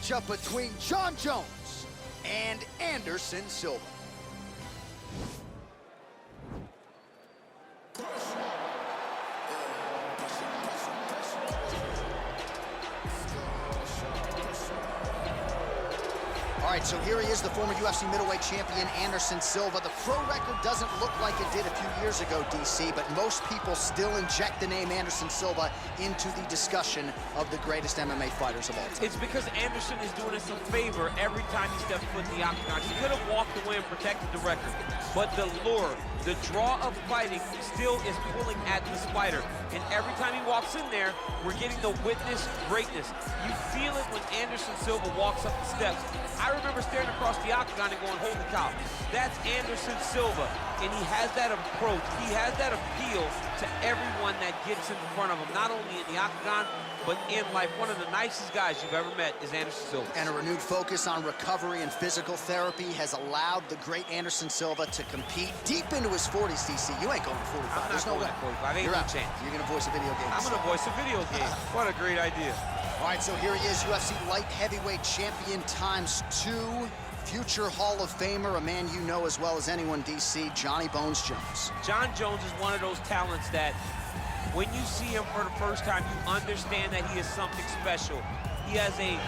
matchup between Jon Jones and Anderson Silva. All right, so here he is, the former UFC middleweight champion, Anderson Silva. The pro record doesn't look like it did a few years ago, DC, but most people still inject the name Anderson Silva into the discussion of the greatest MMA fighters of all time. It's because Anderson is doing us a favor every time he steps foot in the octagon. He could have walked away and protected the record, but the lure, the draw of fighting still is pulling at this fighter. And every time he walks in there, we're getting to witness greatness. You feel it when Anderson Silva walks up the steps. I remember staring across the octagon and going, holy cow, that's Anderson Silva. And he has that approach, he has that appeal to everyone that gets in front of him, not only in the octagon, but in life. One of the nicest guys you've ever met is Anderson Silva. And a renewed focus on recovery and physical therapy has allowed the great Anderson Silva to compete deep into his 40s, DC. You ain't going to 45. I'm not going to 45. Ain't You're no out. chance. You're going to voice a video game. I'm going to voice a video game. What a great idea. All right, so here he is, UFC light heavyweight champion ×2, future Hall of Famer, a man you know as well as anyone, DC, Johnny Bones Jones. Jon Jones is one of those talents that when you see him for the first time, you understand that he is something special. He has a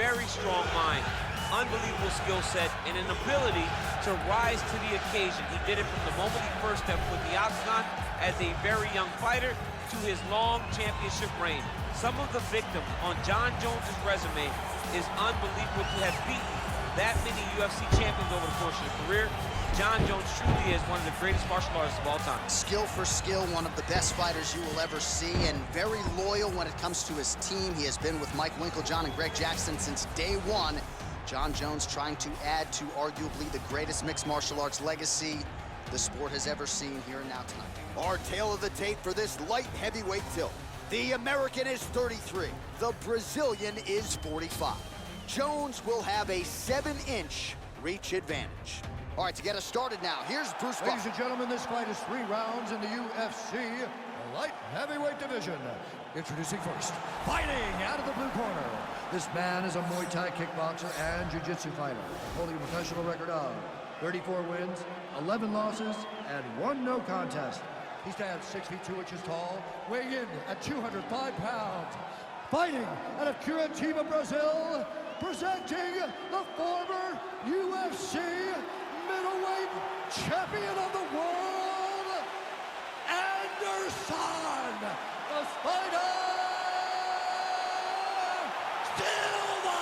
very strong mind, unbelievable skill set, and an ability to rise to the occasion. He did it from the moment he first stepped foot in the octagon as a very young fighter to his long championship reign. Some of the victims on Jon Jones's resume is unbelievable to have beaten that many UFC champions over the course of their career. Jon Jones truly is one of the greatest martial artists of all time. Skill for skill, one of the best fighters you will ever see, and very loyal when it comes to his team. He has been with Mike Winkeljohn and Greg Jackson since day one. Jon Jones trying to add to arguably the greatest mixed martial arts legacy the sport has ever seen here and now tonight. Our tale of the tape for this light heavyweight tilt. The American is 33. The Brazilian is 45. Jones will have a 7-inch reach advantage. All right, to get us started now, here's Bruce Buffer. Ladies and gentlemen, this fight is 3 rounds in the UFC light heavyweight division. Introducing first, fighting out of the blue corner. This man is a Muay Thai kickboxer and jiu-jitsu fighter, holding a professional record of 34 wins, 11 losses, and 1 no contest. He stands 6 feet 2 inches tall, weighing in at 205 pounds. Fighting out of Curitiba, Brazil, presenting the former UFC middleweight champion of the world, Anderson, the Spider Silva!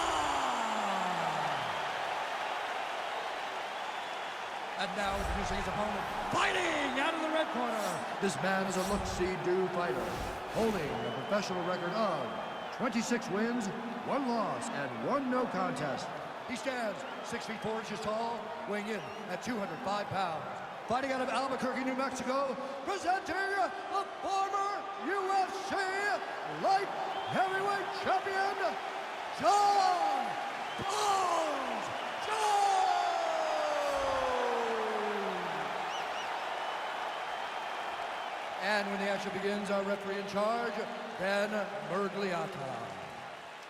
And now introducing his opponent, fighting out of the red corner. This man is a look-see-do fighter, holding a professional record of 26 wins, 1 loss, and 1 no contest. He stands 6 feet 4 inches tall, weighing in at 205 pounds. Fighting out of Albuquerque, New Mexico, presenting the former UFC light heavyweight champion, Jon Bones Jones! And when the action begins, our referee in charge, Dan Murgliata.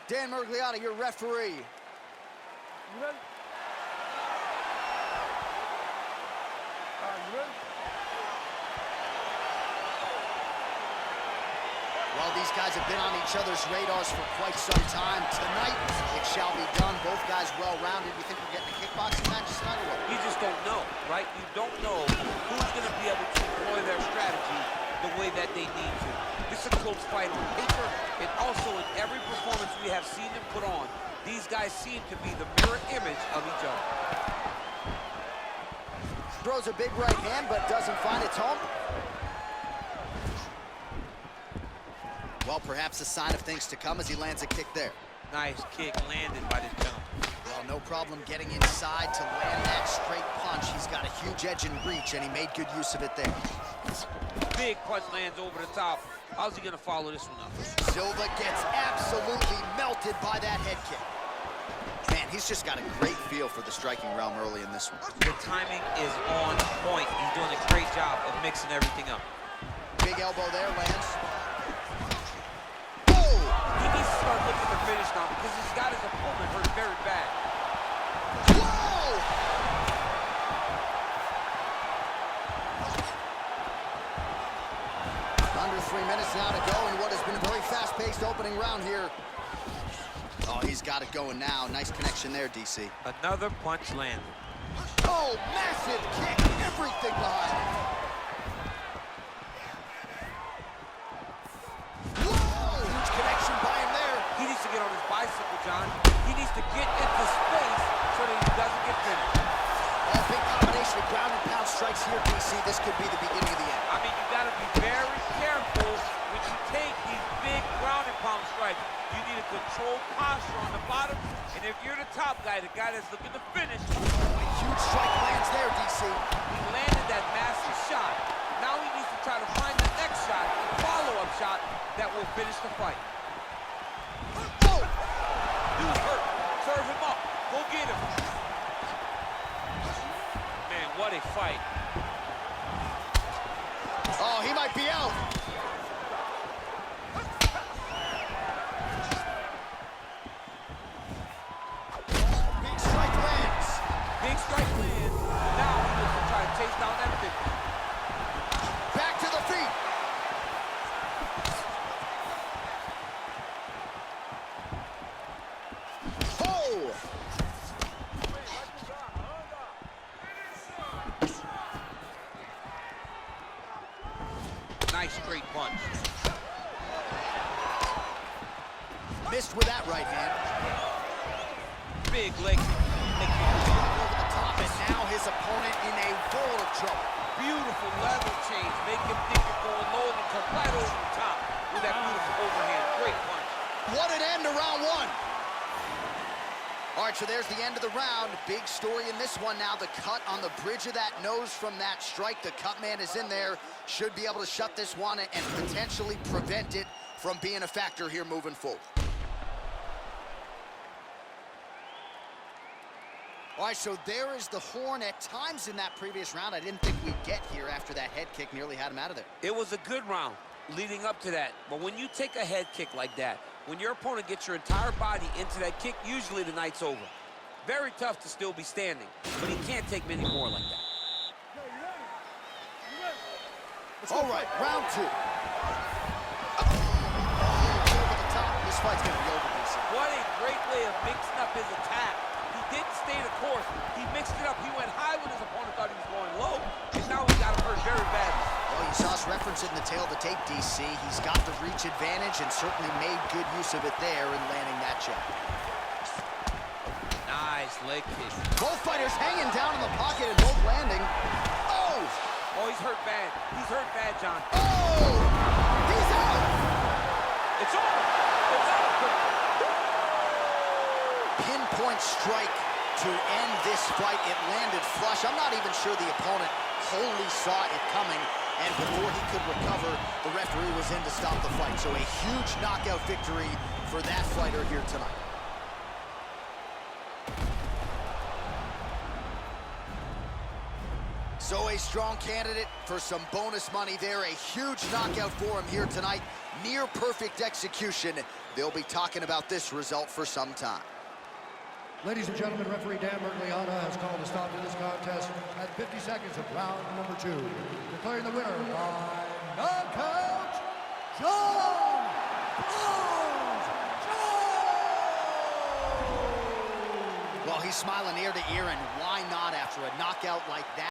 Dan Murgliata, your referee. You ready? You ready? Well, these guys have been on each other's radars for quite some time. Tonight, it shall be done. Both guys well-rounded. You think we're getting a kickboxing match tonight or what? You just don't know, right? You don't know who's going to be able to employ their strategy the way that they need to. This is a close fight on paper, and also in every performance we have seen them put on, these guys seem to be the mirror image of each other. Throws a big right hand, but doesn't find its home. Well, perhaps a sign of things to come as he lands a kick there. Nice kick landed by this gentleman. Well, no problem getting inside to land that straight punch. He's got a huge edge and reach, and he made good use of it there. Big punch lands over the top. How's he going to follow this one up? Silva gets absolutely melted by that head kick. Man, he's just got a great feel for the striking realm early in this one. The timing is on point. He's doing a great job of mixing everything up. Big elbow there, lands. He be start looking to finish now because he's got his opponent hurt very bad. Whoa! Under 3 minutes now to go in what has been a very fast-paced opening round here. Oh, he's got it going now. Nice connection there, DC. Another punch landed. Oh, massive kick. Everything behind it. Whoa! Huge connection by him there. He needs to get on his bicycle, John. He needs to get into space so that he doesn't get finished. A big combination of ground and pound strikes here, DC. This could be the beginning of the end. I mean, you got to be very careful when you take these big ground and pound strikes. You need a controlled posture on the bottom, and if you're the top guy, the guy that's looking to finish. Huge strike lands there, DC. He landed that massive shot. Now he needs to try to find the next shot, a follow-up shot that will finish the fight. Oh! Dude's hurt. Serve him up. Go get him. Man, what a fight. Oh, he might be out. Big strike lands. Big strike lands. Now he looks to try to chase down that 50. Back to the feet. Oh! Nice straight punch. Missed with that right hand. Big leg. Over the top, and now his opponent in a world of trouble. Beautiful level change. Make him think you're going low and come right over the top with that beautiful overhand. Great punch. What an end to round one. All right, so there's the end of the round. Big story in this one now. The cut on the bridge of that nose from that strike. The cut man is in there. Should be able to shut this one and potentially prevent it from being a factor here moving forward. All right, so there is the horn. At times in that previous round, I didn't think we'd get here after that head kick nearly had him out of there. It was a good round leading up to that. But when you take a head kick like that, when your opponent gets your entire body into that kick, usually the night's over. Very tough to still be standing, but he can't take many more like that. All right, round two. Over the top. This fight's going to be over, DC. What a great way of mixing up his attack. He didn't stay the course. He mixed it up. He went high when his opponent thought he was going low, and now he got him hurt very badly. Well, you saw us reference it in the tail of the tape, DC. He's got the reach advantage and certainly made good use of it there in landing that jab. Nice leg kick. Both fighters hanging down in the pocket and both landing. Oh! Oh, he's hurt bad. He's hurt bad, John. Oh! He's out! It's over. It's over. Pinpoint strike to end this fight. It landed flush. I'm not even sure the opponent wholly saw it coming, and before he could recover, the referee was in to stop the fight. So a huge knockout victory for that fighter here tonight. So a strong candidate for some bonus money there. A huge knockout for him here tonight. Near perfect execution. They'll be talking about this result for some time. Ladies and gentlemen, referee Dan Bergliana has called a stop to this contest at 50 seconds of round number 2. Declaring the winner by knockout, John Jones! Well, he's smiling ear to ear, and why not after a knockout like that?